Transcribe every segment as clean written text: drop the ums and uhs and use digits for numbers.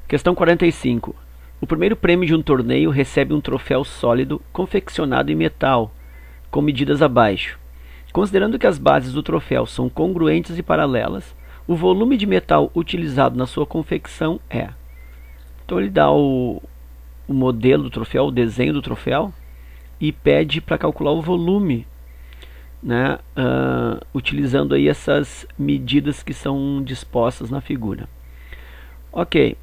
Questão 45. O primeiro prêmio de um torneio recebe um troféu sólido confeccionado em metal, com medidas abaixo. Considerando que as bases do troféu são congruentes e paralelas, o volume de metal utilizado na sua confecção é... Então ele dá o modelo do troféu, o desenho do troféu, e pede para calcular o volume, né, utilizando aí essas medidas que são dispostas na figura. Ok.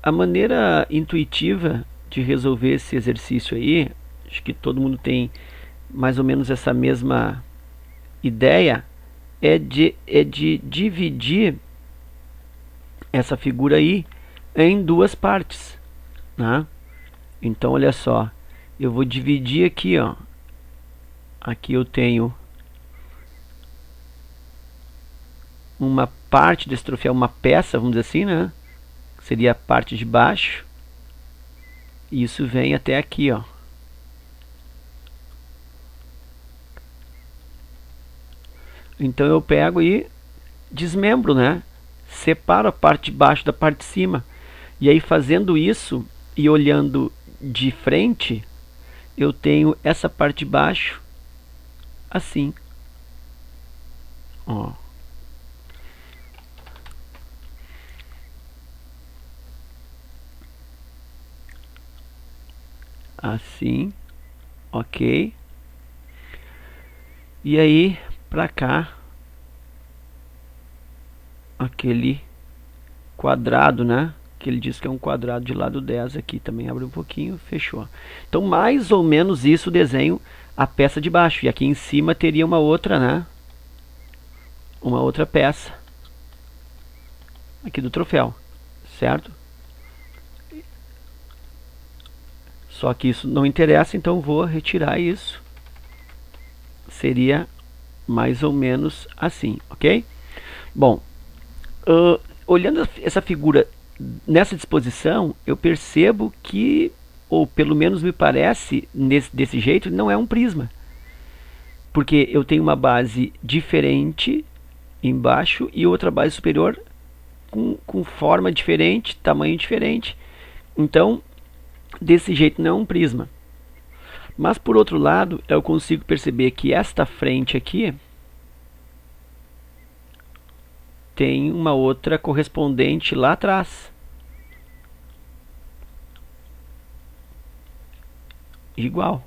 A maneira intuitiva de resolver esse exercício aí, acho que todo mundo tem mais ou menos essa mesma ideia, é de dividir essa figura aí em duas partes, né? Então olha só, eu vou dividir aqui, ó. Aqui eu tenho uma parte desse troféu, uma peça, vamos dizer assim, né? Seria a parte de baixo. E isso vem até aqui, ó. Então eu pego e desmembro, né? Separo a parte de baixo da parte de cima. E aí fazendo isso e olhando de frente, eu tenho essa parte de baixo assim. Ó. Assim. Ok. E aí, pra cá, aquele quadrado, né? Que ele diz que é um quadrado de lado 10 aqui. Também abre um pouquinho, fechou. Então, mais ou menos isso desenho a peça de baixo. E aqui em cima teria uma outra, né? Uma outra peça. Aqui do troféu, certo? Só que isso não interessa, então vou retirar isso. Seria mais ou menos assim, ok? Bom, olhando essa figura nessa disposição, eu percebo que, ou pelo menos me parece, desse jeito, não é um prisma. Porque eu tenho uma base diferente embaixo e outra base superior com forma diferente, tamanho diferente. Então, desse jeito não é um prisma. Mas por outro lado, eu consigo perceber que esta frente aqui tem uma outra correspondente lá atrás. Igual.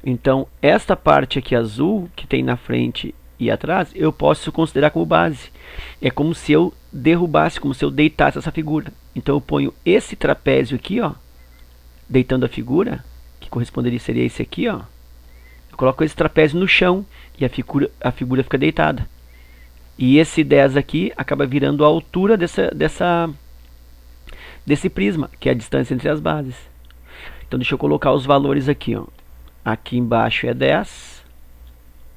Então, esta parte aqui azul, que tem na frente e atrás, eu posso considerar como base. É como se eu derrubasse, como se eu deitasse essa figura. Então eu ponho esse trapézio aqui, ó, deitando a figura, que corresponderia, seria esse aqui, ó. Eu coloco esse trapézio no chão e a figura fica deitada. E esse 10 aqui acaba virando a altura desse prisma, que é a distância entre as bases. Então deixa eu colocar os valores aqui, ó. Aqui embaixo é 10.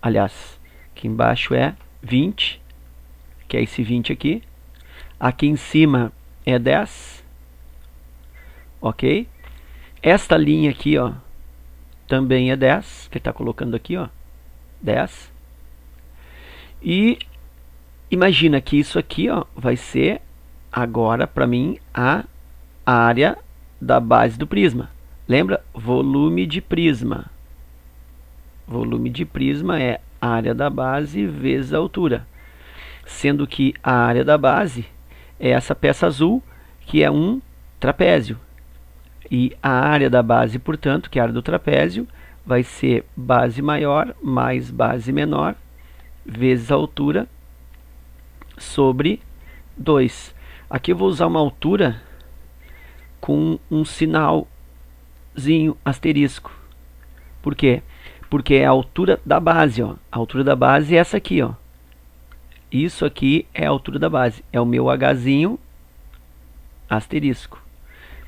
Aliás, aqui embaixo é 20, que é esse 20 aqui. Aqui em cima é 10. Ok? Esta linha aqui, ó, também é 10, que ele está colocando aqui, ó, 10. E imagina que isso aqui, ó, vai ser agora para mim a área da base do prisma. Lembra? Volume de prisma. Volume de prisma é a área da base vezes a altura. Sendo que a área da base é essa peça azul, que é um trapézio. E a área da base, portanto, que é a área do trapézio, vai ser base maior mais base menor, vezes a altura, sobre 2. Aqui eu vou usar uma altura com um sinalzinho asterisco. Por quê? Porque é a altura da base, ó. A altura da base é essa aqui, ó. Isso aqui é a altura da base. É o meu Hzinho asterisco.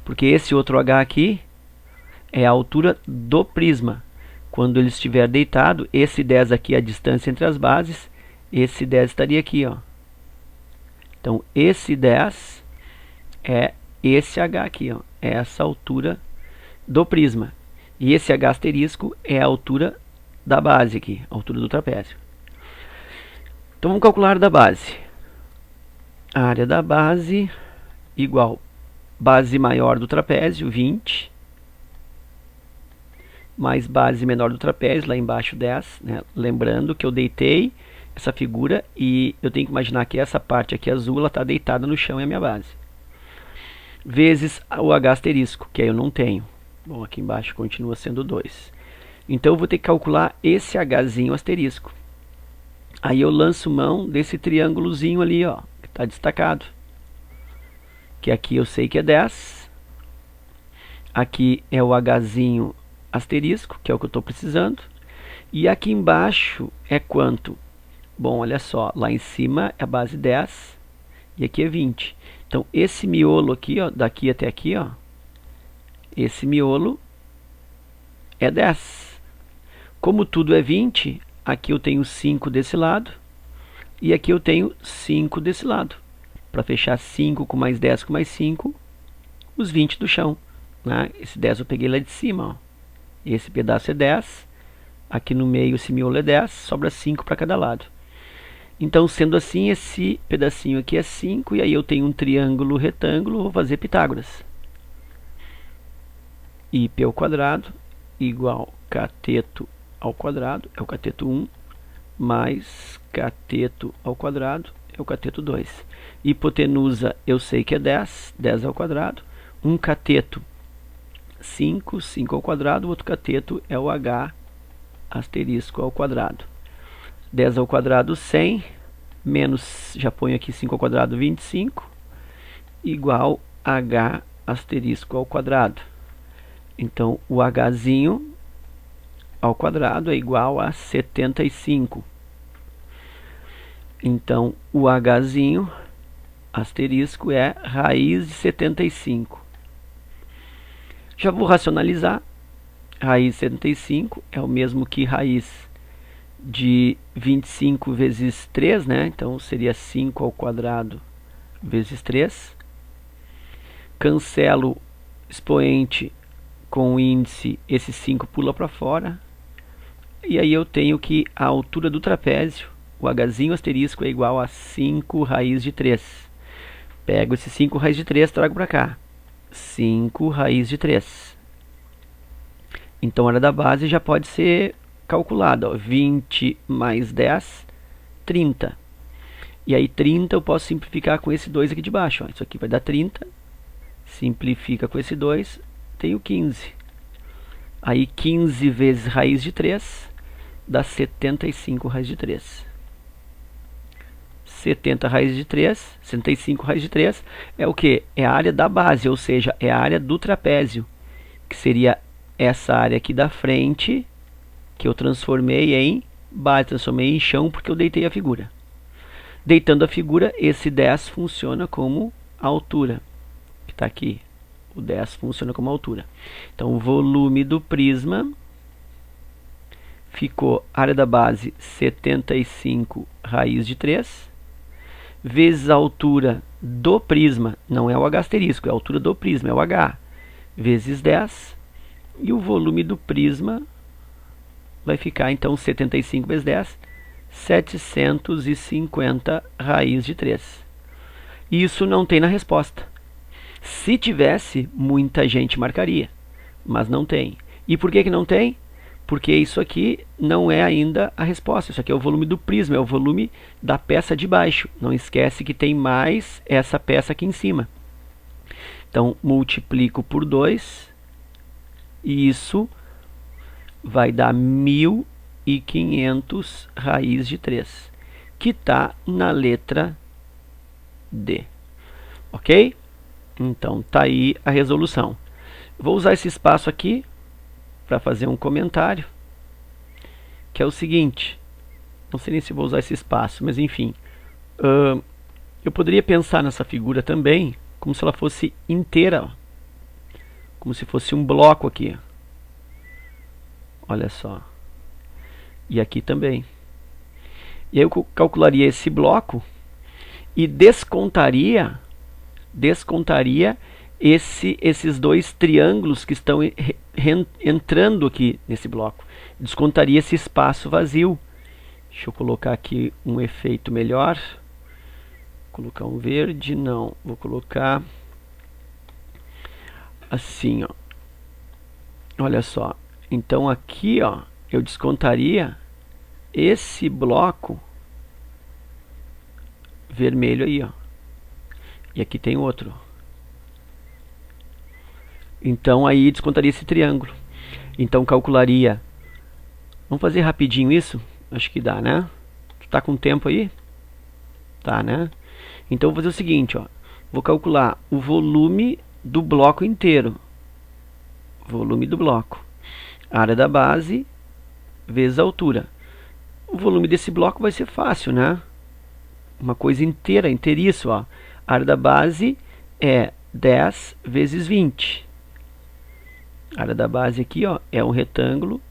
Porque esse outro H aqui é a altura do prisma. Quando ele estiver deitado, esse 10 aqui é a distância entre as bases. Esse 10 estaria aqui, ó. Então, esse 10 é esse H aqui, ó. É essa altura do prisma. E esse H asterisco é a altura da base aqui, a altura do trapézio. Então vamos calcular da base. A área da base igual base maior do trapézio, 20, mais base menor do trapézio, lá embaixo 10, né? Lembrando que eu deitei essa figura e eu tenho que imaginar que essa parte aqui azul, ela está deitada no chão, é a minha base. Vezes o H asterisco, que aí eu não tenho. Bom, aqui embaixo continua sendo 2. Então eu vou ter que calcular esse Hzinho asterisco. Aí eu lanço mão desse triângulozinho ali, ó, que está destacado. Que aqui eu sei que é 10. Aqui é o Hzinho asterisco, que é o que eu estou precisando. E aqui embaixo é quanto? Bom, olha só, lá em cima é a base 10 e aqui é 20. Então esse miolo aqui, ó, daqui até aqui, ó, esse miolo é 10. Como tudo é 20, aqui eu tenho 5 desse lado e aqui eu tenho 5 desse lado. Para fechar 5 com mais 10 com mais 5, os 20 do chão, né? Esse 10 eu peguei lá de cima, ó. Esse pedaço é 10, aqui no meio esse miolo é 10, sobra 5 para cada lado. Então, sendo assim, esse pedacinho aqui é 5, e aí eu tenho um triângulo retângulo, vou fazer Pitágoras. IP ao quadrado igual cateto ao quadrado, é o cateto 1, mais cateto ao quadrado, é o cateto 2. Hipotenusa eu sei que é 10, 10 ao quadrado. Um cateto, 5, 5 ao quadrado, o outro cateto é o H asterisco ao quadrado. 10 ao quadrado, 100, menos, já ponho aqui 5 ao quadrado, 25, igual H asterisco ao quadrado. Então, o Hzinho ao quadrado é igual a 75. Então, o Hzinho asterisco é raiz de 75. Já vou racionalizar. Raiz de 75 é o mesmo que raiz de 25 vezes 3, né? Então seria 5 ao quadrado vezes 3. Cancelo expoente com o índice, esse 5 pula para fora. E aí eu tenho que a altura do trapézio, o Hzinho asterisco, é igual a 5 raiz de 3. Pego esse 5 raiz de 3 e trago para cá. 5 raiz de 3. Então a área da base já pode ser calculada, ó, 20 mais 10, 30. E aí 30 eu posso simplificar com esse 2 aqui de baixo, ó. Isso aqui vai dar 30, simplifica com esse 2, tenho 15. Aí 15 vezes raiz de 3 dá 75 raiz de 3. 70 raiz de 3, 75 raiz de 3 é o que? É a área da base, ou seja, é a área do trapézio, que seria essa área aqui da frente, que eu transformei em base, transformei em chão porque eu deitei a figura. Deitando a figura, esse 10 funciona como a altura, que está aqui. O 10 funciona como altura. Então, o volume do prisma ficou área da base 75 raiz de 3, vezes a altura do prisma, não é o H asterisco, é a altura do prisma, é o H, vezes 10, e o volume do prisma vai ficar, então, 75 vezes 10, 750 raiz de 3. Isso não tem na resposta. Se tivesse, muita gente marcaria, mas não tem. E por que que não tem? Porque isso aqui não é ainda a resposta. Isso aqui é o volume do prisma, é o volume da peça de baixo. Não esquece que tem mais essa peça aqui em cima. Então, multiplico por 2 e isso vai dar 1.500 raiz de 3, que está na letra D. Ok? Então, tá aí a resolução. Vou usar esse espaço aqui para fazer um comentário, que é o seguinte, não sei nem se vou usar esse espaço, mas enfim, eu poderia pensar nessa figura também como se ela fosse inteira, ó, como se fosse um bloco aqui, olha só, e aqui também. E aí eu calcularia esse bloco e descontaria esses dois triângulos que estão entrando aqui nesse bloco. Descontaria esse espaço vazio. Deixa eu colocar aqui um efeito melhor. colocar um verde, não, vou colocar assim, ó. Olha só, então aqui, ó, eu descontaria esse bloco vermelho aí, ó. E aqui tem outro. Então aí descontaria esse triângulo. Então calcularia. Vamos fazer rapidinho isso? Acho que dá, né? Tu tá com tempo aí? Tá, né? Então vou fazer o seguinte, ó. Vou calcular o volume do bloco inteiro. Volume do bloco. A área da base vezes a altura. O volume desse bloco vai ser fácil, né? Uma coisa inteira, inteiriço, ó. A área da base é 10 vezes 20. A área da base aqui, ó, é um retângulo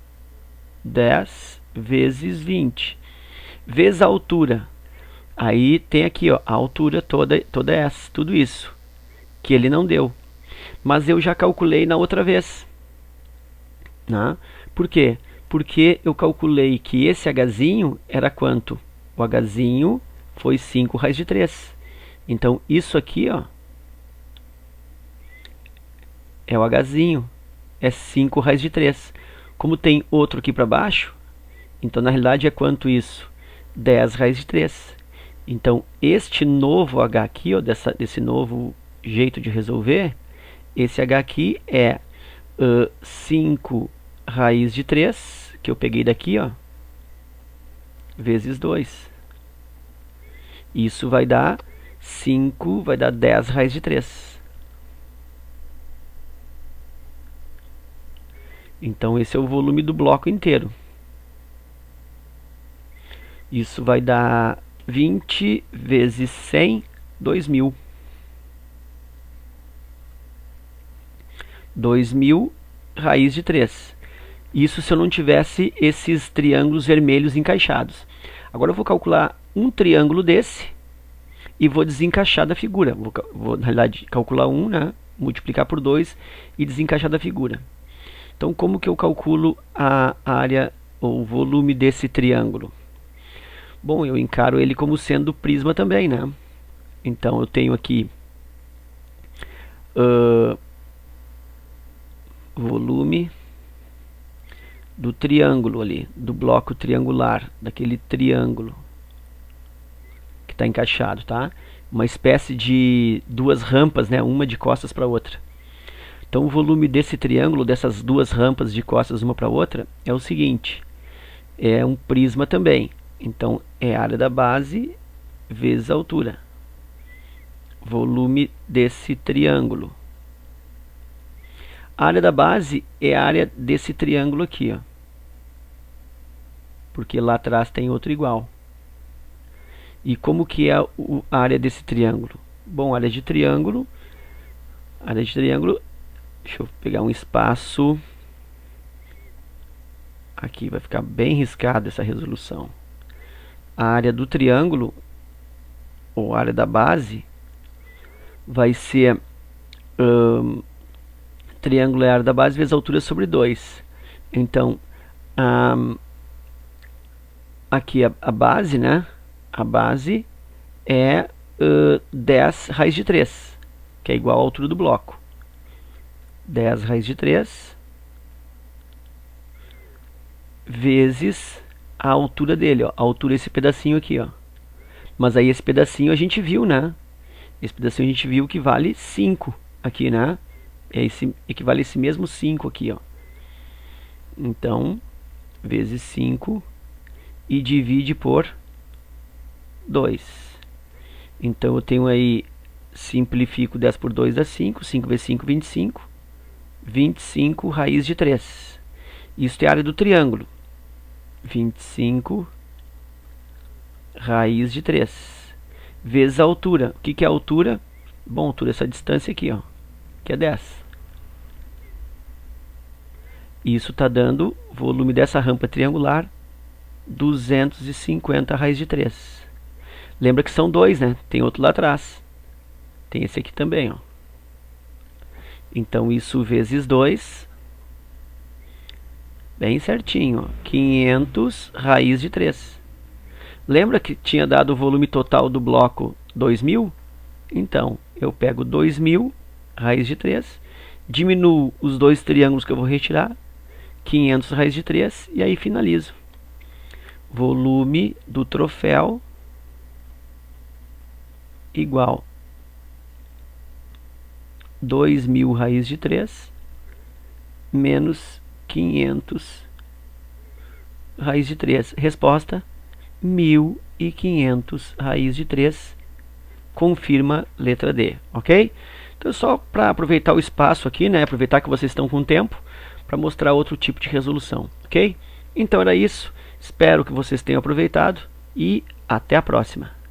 10 vezes 20. Vezes a altura. Aí tem aqui, ó, a altura toda essa, tudo isso. Que ele não deu. Mas eu já calculei na outra vez. Né? Por quê? Porque eu calculei que esse Hzinho era quanto? O Hzinho foi 5 raiz de 3. Então isso aqui, ó, é o Hzinho. É 5 raiz de 3. Como tem outro aqui para baixo, então na realidade é quanto isso? 10 raiz de 3. Então este novo H aqui, ó, desse novo jeito de resolver, esse H aqui é 5 raiz de 3, que eu peguei daqui, ó, vezes 2. Isso vai dar 5, vai dar 10 raiz de 3. Então esse é o volume do bloco inteiro. Isso vai dar 20 vezes 100, 2.000. 2.000 raiz de 3. Isso se eu não tivesse esses triângulos vermelhos encaixados. Agora eu vou calcular um triângulo desse e vou desencaixar da figura. Vou na realidade, calcular um, né? Multiplicar por 2 e desencaixar da figura. Então, como que eu calculo a área ou o volume desse triângulo? Bom, eu encaro ele como sendo prisma também, né? Então, eu tenho aqui volume do triângulo ali, do bloco triangular, daquele triângulo que está encaixado, tá? Uma espécie de duas rampas, né? Uma de costas para outra. Então o volume desse triângulo, dessas duas rampas de costas uma para outra, é o seguinte. É um prisma também. Então é a área da base vezes a altura. Volume desse triângulo. A área da base é a área desse triângulo aqui, ó. Porque lá atrás tem outro igual. E como que é a área desse triângulo? Bom, área de triângulo, deixa eu pegar um espaço. Aqui vai ficar bem riscado essa resolução. A área do triângulo, ou área da base, vai ser triângulo é a área da base vezes a altura sobre 2. Então, aqui a base, né? A base é 10 raiz de 3, que é igual à altura do bloco. 10 raiz de 3 vezes a altura dele, ó. A altura é esse pedacinho aqui, ó. Mas aí esse pedacinho a gente viu, né? Esse pedacinho a gente viu que vale 5 aqui, né? Equivale a esse mesmo 5 aqui, ó. Então, vezes 5 e divide por 2. Então eu tenho aí, simplifico 10 por 2 dá 5, 5 vezes 5, 25. 25 raiz de 3. Isso é a área do triângulo. 25 raiz de 3. Vezes a altura. O que é a altura? Bom, a altura é essa distância aqui, ó, que é 10. Isso está dando volume dessa rampa triangular 250 raiz de 3. Lembra que são dois, né? Tem outro lá atrás. Tem esse aqui também, ó. Então isso vezes 2, bem certinho, ó, 500 raiz de 3. Lembra que tinha dado o volume total do bloco 2.000? Então, eu pego 2.000, raiz de 3, diminuo os dois triângulos que eu vou retirar, 500 raiz de 3, e aí finalizo. Volume do troféu igual 2.000 raiz de 3 menos 500 raiz de 3. Resposta: 1.500 raiz de 3. Confirma letra D, ok? Então, só para aproveitar o espaço aqui, né? Aproveitar que vocês estão com tempo para mostrar outro tipo de resolução, ok? Então era isso. Espero que vocês tenham aproveitado e até a próxima.